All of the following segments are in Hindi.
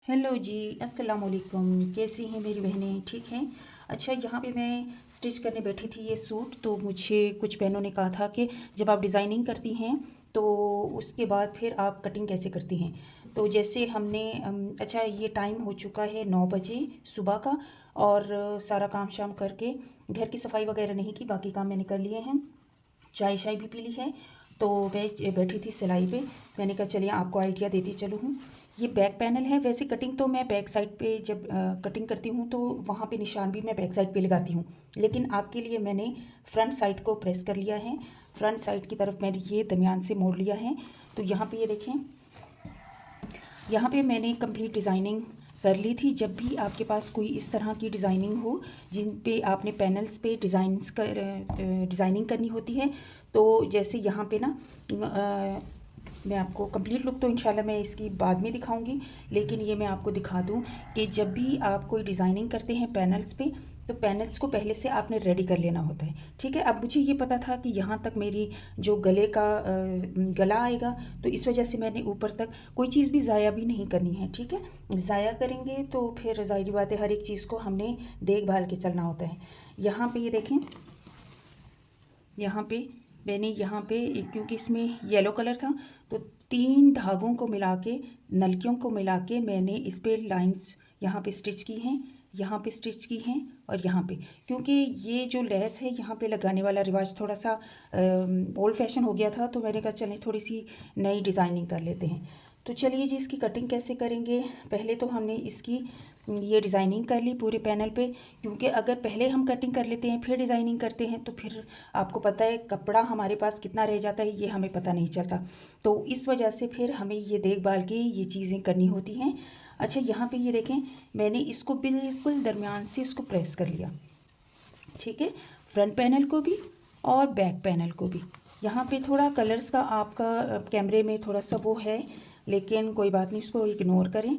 हेलो जी, अस्सलाम वालेकुम। कैसी हैं मेरी बहनें? ठीक हैं। अच्छा, यहाँ पे मैं स्टिच करने बैठी थी ये सूट, तो मुझे कुछ बहनों ने कहा था कि जब आप डिज़ाइनिंग करती हैं तो उसके बाद फिर आप कटिंग कैसे करती हैं। तो जैसे हमने अच्छा, ये टाइम हो चुका है 9 बजे सुबह का, और सारा काम शाम करके घर की सफाई वगैरह नहीं की, बाकी काम मैंने कर लिए हैं। चाय शाय भी पी ली है। तो मैं बैठी थी सिलाई पे। मैंने कहा चलिए आपको आइडिया देती चलूँ हूँ। ये बैक पैनल है। वैसे कटिंग तो मैं बैक साइड पे जब कटिंग करती हूँ तो वहाँ पे निशान भी मैं बैक साइड पे लगाती हूँ, लेकिन आपके लिए मैंने फ्रंट साइड को प्रेस कर लिया है। फ्रंट साइड की तरफ मैंने ये दरमियान से मोड़ लिया है। तो यहाँ पे ये देखें, यहाँ पे मैंने कंप्लीट डिज़ाइनिंग कर ली थी। जब भी आपके पास कोई इस तरह की डिज़ाइनिंग हो जिन पे आपने पैनल्स पे डिज़ाइनिंग करनी होती है, तो जैसे यहाँ पे ना मैं आपको कंप्लीट लुक तो इंशाल्लाह मैं इसकी बाद में दिखाऊंगी, लेकिन ये मैं आपको दिखा दूँ कि जब भी आप कोई डिज़ाइनिंग करते हैं पैनल्स पे, तो पैनल्स को पहले से आपने रेडी कर लेना होता है। ठीक है। अब मुझे ये पता था कि यहाँ तक मेरी जो गले का गला आएगा, तो इस वजह से मैंने ऊपर तक कोई चीज़ भी ज़ाया भी नहीं करनी है। ठीक है। ज़ाया करेंगे तो फिर ज़ाहिर बात है हर एक चीज़ को हमने देखभाल के चलना होता है। यहाँ पे ये देखें, यहाँ पे मैंने यहाँ पे क्योंकि इसमें येलो कलर था, तो 3 धागों को मिला के, नलकियों को मिला के मैंने इस पे लाइंस यहाँ पे स्टिच की हैं, यहाँ पे स्टिच की हैं, और यहाँ पे क्योंकि ये जो लेस है यहाँ पे लगाने वाला रिवाज थोड़ा सा ओल्ड फैशन हो गया था, तो मैंने कहा चलें थोड़ी सी नई डिज़ाइनिंग कर लेते हैं। तो चलिए जी, इसकी कटिंग कैसे करेंगे। पहले तो हमने इसकी ये डिज़ाइनिंग कर ली पूरे पैनल पे, क्योंकि अगर पहले हम कटिंग कर लेते हैं फिर डिज़ाइनिंग करते हैं तो फिर आपको पता है कपड़ा हमारे पास कितना रह जाता है ये हमें पता नहीं चलता। तो इस वजह से फिर हमें ये देखभाल के ये चीज़ें करनी होती हैं। अच्छा, यहाँ पे ये देखें, मैंने इसको बिल्कुल दरमियान से इसको प्रेस कर लिया। ठीक है। फ्रंट पैनल को भी और बैक पैनल को भी। यहाँ पे थोड़ा कलर्स का आपका कैमरे में थोड़ा सा वो है, लेकिन कोई बात नहीं, इसको इग्नोर करें।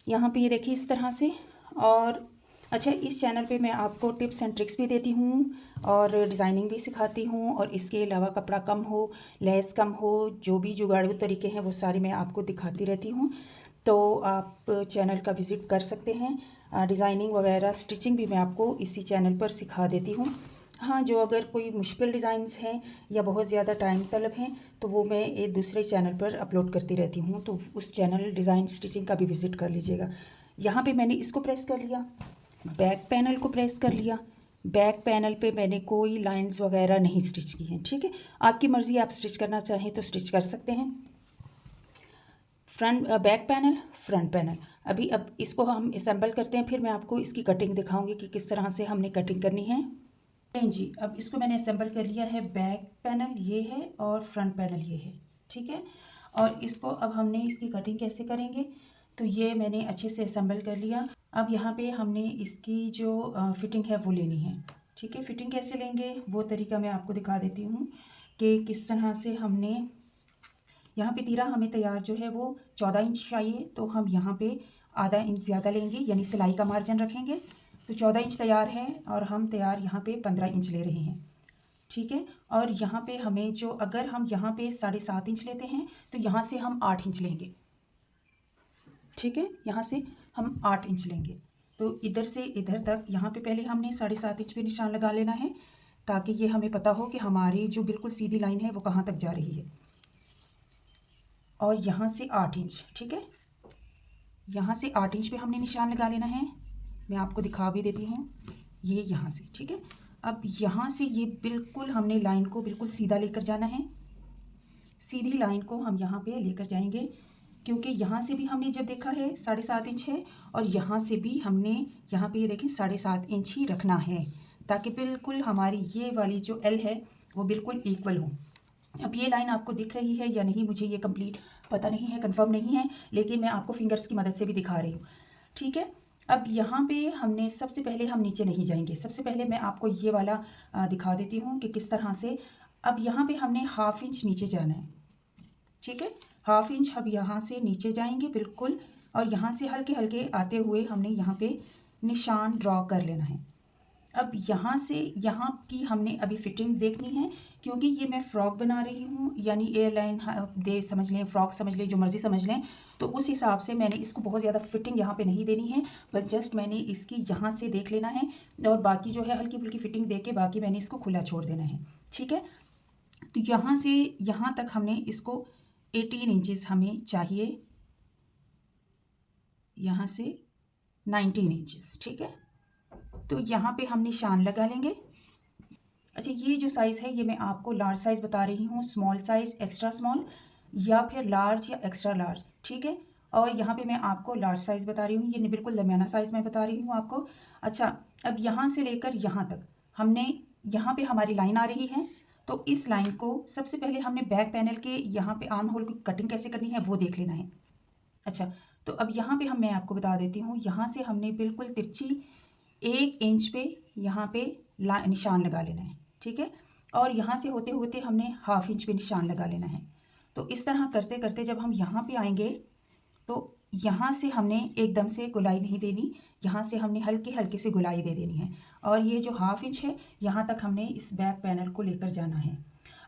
यहाँ पे ये देखिए इस तरह से। और अच्छा, इस चैनल पे मैं आपको टिप्स एंड ट्रिक्स भी देती हूँ और डिज़ाइनिंग भी सिखाती हूँ, और इसके अलावा कपड़ा कम हो, लेस कम हो, जो भी जुगाड़ू तरीके हैं वो सारे मैं आपको दिखाती रहती हूँ। तो आप चैनल का विज़िट कर सकते हैं। डिज़ाइनिंग वगैरह स्टिचिंग भी मैं आपको इसी चैनल पर सिखा देती हूँ। हाँ, जो अगर कोई मुश्किल डिज़ाइंस हैं या बहुत ज़्यादा टाइम तलब हैं तो वो मैं एक दूसरे चैनल पर अपलोड करती रहती हूँ, तो उस चैनल डिज़ाइन स्टिचिंग का भी विज़िट कर लीजिएगा। यहाँ पे मैंने इसको प्रेस कर लिया, बैक पैनल को प्रेस कर लिया। बैक पैनल पे मैंने कोई लाइंस वगैरह नहीं स्टिच की हैं। ठीक है। आपकी मर्ज़ी, आप स्टिच करना चाहें तो स्टिच कर सकते हैं। Back panel, front panel. अब इसको हम असेंबल करते हैं, फिर मैं आपको इसकी कटिंग दिखाऊंगी कि किस तरह से हमने कटिंग करनी है। नहीं जी, अब इसको मैंने असेंबल कर लिया है। बैक पैनल ये है और फ्रंट पैनल ये है। ठीक है। और इसको अब हमने इसकी कटिंग कैसे करेंगे, तो ये मैंने अच्छे से असेंबल कर लिया। अब यहाँ पे हमने इसकी जो फिटिंग है वो लेनी है। ठीक है। फिटिंग कैसे लेंगे वो तरीका मैं आपको दिखा देती हूँ कि किस तरह से हमने, यहाँ पे तीरा हमें तैयार जो है वो 14 इंच चाहिए, तो हम यहाँ पे आधा इंच ज़्यादा लेंगे, यानी सिलाई का मार्जिन रखेंगे। तो 14 इंच तैयार है और हम तैयार यहाँ पे 15 इंच ले रहे हैं। ठीक है। और यहाँ पे हमें जो, अगर हम यहाँ पे 7.5 इंच लेते हैं तो यहाँ से हम 8 इंच लेंगे। ठीक है। यहाँ से हम 8 इंच लेंगे। तो इधर से इधर तक यहाँ पे पहले हमने 7.5 इंच पे निशान लगा लेना है, ताकि ये हमें पता हो कि हमारी जो बिल्कुल सीधी लाइन है वो कहाँ तक जा रही है। और यहाँ से 8 इंच। ठीक है। यहाँ से 8 इंच पे हमने निशान लगा लेना है। मैं आपको दिखा भी देती हूँ, ये यहाँ से। ठीक है। अब यहाँ से ये बिल्कुल हमने लाइन को बिल्कुल सीधा लेकर जाना है। सीधी लाइन को हम यहाँ पे लेकर जाएंगे, क्योंकि यहाँ से भी हमने जब देखा है 7.5 इंच है, और यहाँ से भी हमने यहाँ पे ये देखें 7.5 इंच ही रखना है, ताकि बिल्कुल हमारी ये वाली जो एल है वो बिल्कुल इक्वल हो। अब ये लाइन आपको दिख रही है या नहीं मुझे ये कंप्लीट पता नहीं है, कंफर्म नहीं है, लेकिन मैं आपको फिंगर्स की मदद से भी दिखा रही हूँ। ठीक है। अब यहाँ पे हमने सबसे पहले हम नीचे नहीं जाएंगे, सबसे पहले मैं आपको ये वाला दिखा देती हूँ कि किस तरह से। अब यहाँ पे हमने 1/2 इंच नीचे जाना है। ठीक है। 1/2 इंच हम यहाँ से नीचे जाएंगे बिल्कुल, और यहाँ से हल्के हल्के आते हुए हमने यहाँ पे निशान ड्रॉ कर लेना है। अब यहाँ से यहाँ की हमने अभी फिटिंग देखनी है, क्योंकि ये मैं फ़्रॉक बना रही हूँ, यानी एयरलाइन दे समझ लें, फ़्रॉक समझ लें, जो मर्ज़ी समझ लें। तो उस हिसाब से मैंने इसको बहुत ज़्यादा फिटिंग यहाँ पे नहीं देनी है, बस जस्ट मैंने इसकी यहाँ से देख लेना है और बाकी जो है हल्की फुल्की फिटिंग दे के बाकी मैंने इसको खुला छोड़ देना है। ठीक है, तो यहाँ से यहाँ तक हमने इसको 18 इंचज़ हमें चाहिए, यहाँ से 19 इंचज़। ठीक है, तो यहाँ पे हम निशान लगा लेंगे। अच्छा, ये जो साइज़ है ये मैं आपको लार्ज साइज़ बता रही हूँ, स्मॉल साइज़, एक्स्ट्रा स्मॉल या फिर लार्ज या एक्स्ट्रा लार्ज। ठीक है, और यहाँ पे मैं आपको लार्ज साइज़ बता रही हूँ, ये बिल्कुल दरमियाना साइज़ मैं बता रही हूँ आपको। अच्छा, अब यहाँ से लेकर यहाँ तक हमने, यहाँ पे हमारी लाइन आ रही है, तो इस लाइन को सबसे पहले हमने बैक पैनल के यहाँ पे आर्म होल की कटिंग कैसे करनी है वो देख लेना है। अच्छा, तो अब यहाँ पे मैं आपको बता देती हूँ, यहाँ से हमने बिल्कुल तिरछी 1 इंच पे यहाँ पे निशान लगा लेना है। ठीक है, और यहाँ से होते होते हमने ½ इंच पे निशान लगा लेना है। तो इस तरह करते करते जब हम यहाँ पे आएंगे तो यहाँ से हमने एकदम से गोलाई नहीं देनी, यहाँ से हमने हल्के हल्के से गोलाई दे देनी है, और ये जो ½ इंच है यहाँ तक हमने इस बैक पैनल को लेकर जाना है।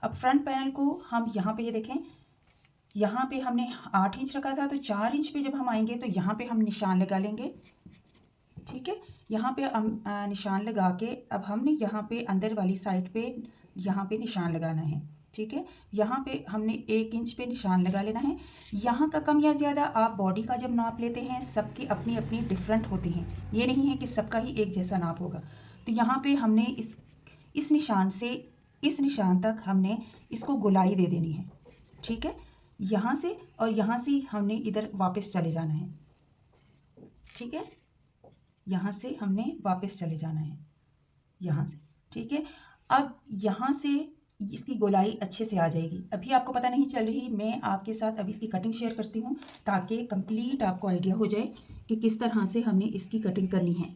अब फ्रंट पैनल को हम यहाँ पे ये देखें, यहाँ पे हमने 8 इंच रखा था, तो 4 इंच पे जब हम आएंगे तो यहाँ पे हम निशान लगा लेंगे। ठीक है, यहाँ पे निशान लगा के अब हमने यहाँ पे अंदर वाली साइड पे यहाँ पे निशान लगाना है। ठीक है, यहाँ पे हमने 1 इंच पे निशान लगा लेना है। यहाँ का कम या ज़्यादा आप बॉडी का जब नाप लेते हैं सबकी अपनी अपनी डिफरेंट होती हैं, ये नहीं है कि सबका ही एक जैसा नाप होगा। तो यहाँ पे हमने इस निशान से इस निशान तक हमने इसको गोलाई दे देनी है। ठीक है, यहाँ से और यहाँ से हमने इधर वापस चले जाना है। ठीक है, यहाँ से हमने वापस चले जाना है यहाँ से। ठीक है, अब यहाँ से इसकी गोलाई अच्छे से आ जाएगी। अभी आपको पता नहीं चल रही, मैं आपके साथ अभी इसकी कटिंग शेयर करती हूँ ताकि कंप्लीट आपको आइडिया हो जाए कि किस तरह से हमने इसकी कटिंग करनी है।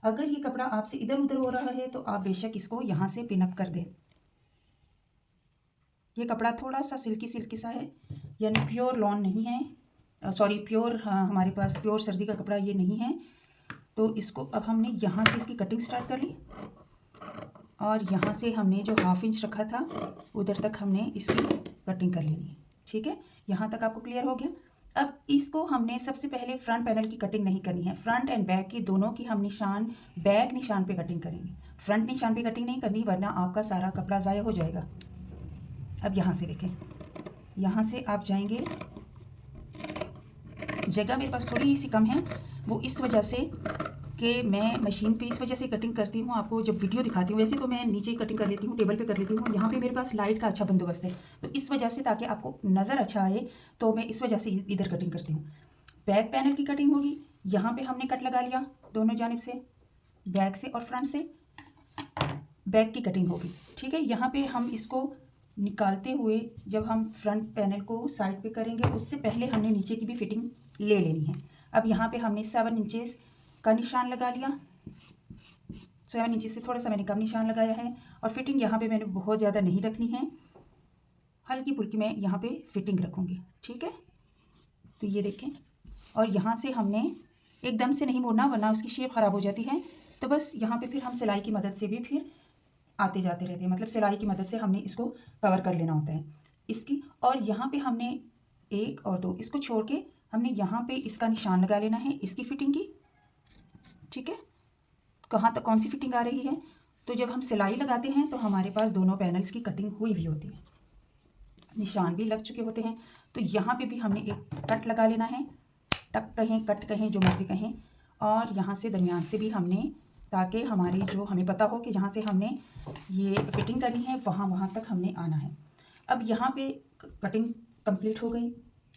अगर ये कपड़ा आपसे इधर उधर हो रहा है तो आप बेशक इसको यहाँ से पिनअप कर दें। ये कपड़ा थोड़ा सा सिल्की सिल्की सा है, यानी प्योर लॉन नहीं है, सॉरी प्योर, हमारे पास प्योर सर्दी का कपड़ा ये नहीं है। तो इसको अब हमने यहाँ से इसकी कटिंग स्टार्ट कर ली, और यहाँ से हमने जो ½ इंच रखा था उधर तक हमने इसकी कटिंग कर लेनी है। ठीक है, यहाँ तक आपको क्लियर हो गया। अब इसको हमने सबसे पहले फ्रंट पैनल की कटिंग नहीं करनी है, फ्रंट एंड बैक की दोनों की हम निशान बैक निशान पे कटिंग करेंगे, फ्रंट निशान पे कटिंग नहीं करनी वरना आपका सारा कपड़ा ज़ाया हो जाएगा। अब यहाँ से देखें, यहाँ से आप जाएंगे, जगह मेरे पास थोड़ी सी कम है, वो इस वजह से कि मैं मशीन पे इस वजह से कटिंग करती हूँ, आपको जब वीडियो दिखाती हूँ। वैसे तो मैं नीचे कटिंग कर लेती हूँ, टेबल पे कर लेती हूँ, यहाँ पे मेरे पास लाइट का अच्छा बंदोबस्त है, तो इस वजह से ताकि आपको नज़र अच्छा आए तो मैं इस वजह से इधर कटिंग करती हूँ। बैक पैनल की कटिंग होगी, यहाँ पे हमने कट लगा लिया दोनों जानिब से, बैक से और फ्रंट से बैक की कटिंग होगी। ठीक है, यहाँ पे हम इसको निकालते हुए जब हम फ्रंट पैनल को साइड पे करेंगे उससे पहले हमने नीचे की भी फिटिंग ले लेनी है। अब यहाँ पे हमने 7 इंचेस का निशान लगा लिया, 7 इंचेस से थोड़ा सा मैंने कम निशान लगाया है, और फिटिंग यहाँ पे मैंने बहुत ज़्यादा नहीं रखनी है, हल्की फुल्की मैं यहाँ पे फिटिंग रखूँगी। ठीक है, तो ये देखें, और यहाँ से हमने एकदम से नहीं मोड़ना वरना उसकी शेप ख़राब हो जाती है, तो बस यहाँ पे फिर हम सिलाई की मदद से भी फिर आते जाते रहते हैं, मतलब सिलाई की मदद से हमने इसको कवर कर लेना होता है इसकी। और यहाँ पे हमने 1 और 2 इसको छोड़ के हमने यहाँ पे इसका निशान लगा लेना है इसकी फिटिंग की। ठीक है, कहाँ तक कौन सी फिटिंग आ रही है, तो जब हम सिलाई लगाते हैं तो हमारे पास दोनों पैनल्स की कटिंग हुई भी होती है, निशान भी लग चुके होते हैं। तो यहाँ पे भी हमने एक कट लगा लेना है, टक कहें कट कहें जो मर्जी कहें, और यहाँ से दरमियान से भी हमने, ताकि हमारी जो हमें पता हो कि जहाँ से हमने ये फिटिंग करनी है वहाँ तक हमने आना है। अब यहाँ पे कटिंग कंप्लीट हो गई।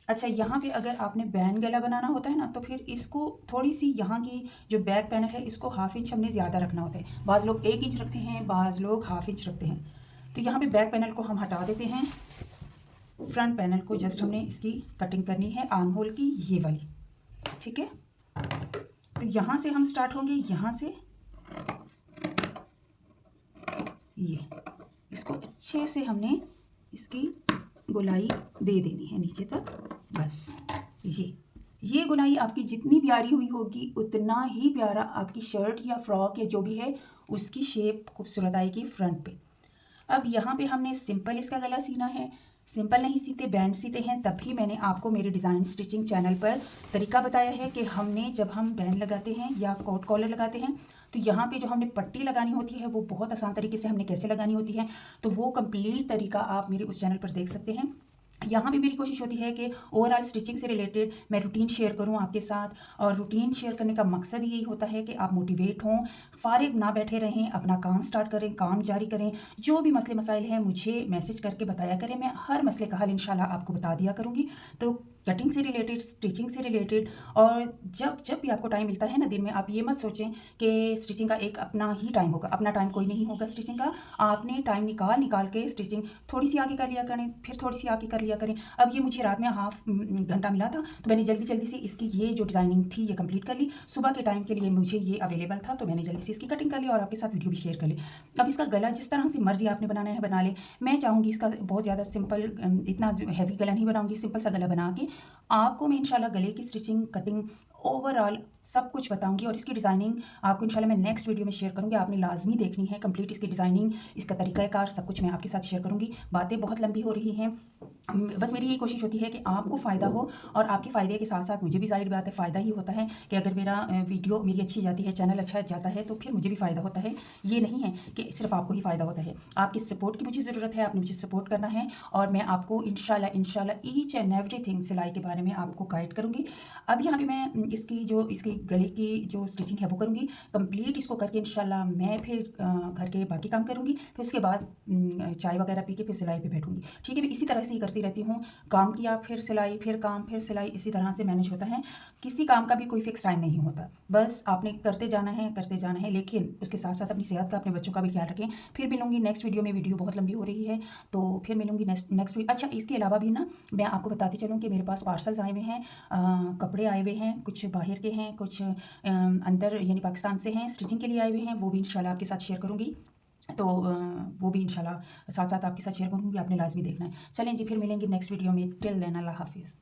अच्छा, यहाँ पे अगर आपने बैन गला बनाना होता है ना तो फिर इसको थोड़ी सी यहाँ की जो बैक पैनल है इसको ½ इंच हमने ज़्यादा रखना होता है, बाज़ लोग 1 इंच रखते हैं, बाज़ लोग ½ इंच रखते हैं। तो यहाँ पे बैक पैनल को हम हटा देते हैं, फ्रंट पैनल को जस्ट हमने इसकी कटिंग करनी है आर्म होल की ये वाली। ठीक है, तो यहाँ से हम स्टार्ट होंगे, यहाँ से ये इसको अच्छे से हमने इसकी गोलाई दे देनी है नीचे तक, बस ये गोलाई आपकी जितनी प्यारी हुई होगी उतना ही प्यारा आपकी शर्ट या फ्रॉक या जो भी है उसकी शेप खूबसूरत आएगी फ्रंट पे। अब यहाँ पे हमने सिंपल इसका गला सीना है। सिंपल नहीं सीते, बैंड सीते हैं, तभी मैंने आपको मेरे डिज़ाइन स्टिचिंग चैनल पर तरीका बताया है कि हमने जब हम बैंड लगाते हैं या कोट कॉलर लगाते हैं तो यहाँ पे जो हमने पट्टी लगानी होती है वो बहुत आसान तरीके से हमने कैसे लगानी होती है, तो वो कंप्लीट तरीका आप मेरे उस चैनल पर देख सकते हैं। यहाँ भी मेरी कोशिश होती है कि ओवरऑल स्टिचिंग से रिलेटेड मैं रूटीन शेयर करूँ आपके साथ, और रूटीन शेयर करने का मकसद यही होता है कि आप मोटिवेट हों, फारिग ना बैठे रहें, अपना काम स्टार्ट करें, काम जारी करें। जो भी मसले मसाइल हैं मुझे मैसेज करके बताया करें, मैं हर मसले का हल इंशाल्लाह आपको बता दिया करूँगी। तो कटिंग से रिलेटेड, स्टिचिंग से रिलेटेड, और जब जब भी आपको टाइम मिलता है ना दिन में, आप ये मत सोचें कि स्टिचिंग का एक अपना ही टाइम होगा। अपना टाइम कोई नहीं होगा स्टिचिंग का। आपने टाइम निकाल के स्टिचिंग थोड़ी सी आगे कर लिया करें, फिर थोड़ी सी आगे कर लिया करें। अब ये मुझे रात में हाफ घंटा मिला था तो मैंने जल्दी जल्दी से इसकी ये जो डिज़ाइनिंग थी ये कंप्लीट कर ली। सुबह के टाइम के लिए मुझे ये अवेलेबल था तो मैंने जल्दी से इसकी कटिंग कर ली और आपके साथ वीडियो भी शेयर कर ली। अब इसका गला जिस तरह से मर्जी आपने बनाना है बना ले। मैं चाहूँगी इसका बहुत ज़्यादा सिंपल, इतना हैवी गला नहीं बनाऊँगी, सिंपल सा गला बना के आपको मैं इंशाल्लाह गले की स्टिचिंग, कटिंग, ओवरऑल सब कुछ बताऊंगी। और इसकी डिज़ाइनिंग आपको इंशाल्लाह मैं नेक्स्ट वीडियो में शेयर करूंगी। आपने लाजमी देखनी है कंप्लीट इसकी डिज़ाइनिंग, इसका तरीक़ाकार सब कुछ मैं आपके साथ शेयर करूंगी। बातें बहुत लंबी हो रही हैं, बस मेरी ये कोशिश होती है कि आपको फ़ायदा हो, और आपके फ़ायदे के साथ साथ मुझे भी ज़ाहिर बात है फ़ायदा ही होता है कि अगर मेरा वीडियो मेरी अच्छी जाती है, चैनल अच्छा जाता है तो फिर मुझे भी फ़ायदा होता है। ये नहीं है कि सिर्फ आपको ही फ़ायदा होता है। आपकी सपोर्ट की मुझे ज़रूरत है, आपने मुझे सपोर्ट करना है, और मैं आपको इंशाल्लाह ईच एंड एवरीथिंग सिलाई के बारे में आपको गाइड करूँगी। अब यहाँ पे मैं इसकी गले की जो स्टिचिंग है वो करूँगी कंप्लीट। इसको करके इंशाल्लाह मैं फिर घर के बाकी काम करूँगी, फिर उसके बाद चाय वगैरह पी के फिर सिलाई पे बैठूँगी। ठीक है, इसी तरह से ही करती रहती हूँ। काम किया फिर सिलाई, फिर काम फिर सिलाई, इसी तरह से मैनेज होता है। किसी काम का भी कोई फिक्स टाइम नहीं होता, बस आपने करते जाना है, लेकिन उसके साथ साथ अपनी सेहत का, अपने बच्चों का भी ख्याल रखें। फिर मिलूंगी नेक्स्ट वीडियो में। वीडियो बहुत लंबी हो रही है तो फिर मिलूंगी नेक्स्ट वीडियो। अच्छा, इसके अलावा भी ना मैं आपको बताती चलूँ कि मेरे पास पार्सल्स आए हुए हैं, कपड़े आए हुए हैं, कुछ बाहर के हैं, कुछ अंदर यानी पाकिस्तान से हैं, स्टिचिंग के लिए आए हुए हैं। वो भी इंशाल्लाह आपके साथ शेयर करूँगी। तो वो भी इंशाल्लाह साथ साथ आपके साथ शेयर करूँगी, आपने लाजमी देखना है। चलें जी, फिर मिलेंगे नेक्स्ट वीडियो में। टिल देन अल्लाह हाफिज़।